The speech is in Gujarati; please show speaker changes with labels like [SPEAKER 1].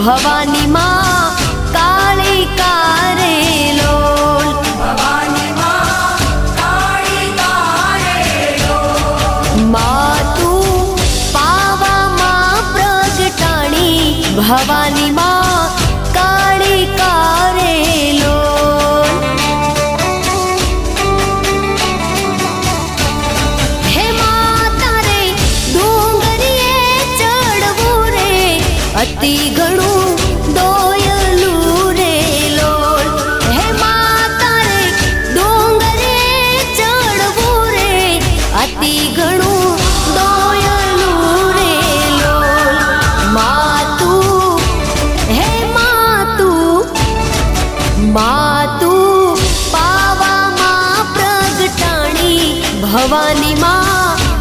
[SPEAKER 1] ભવાની માં કાળી કારે લોલ
[SPEAKER 2] ભવાની માં કાળી કારે લોલ
[SPEAKER 1] માં તું પાવામાં પ્રગટાણી ભવાની માં કાળી કારે લોલ હે માતા રે ડુંગરીએ ચડવું રે અતિ ઘણું દોયલું રે લોલ હે માતા રે ડુંગરીએ ચડવું રે અતિ ઘણું દોયલું રે લોલ માતું હે માતું પાવામાં પ્રગટાણી ભવાની માં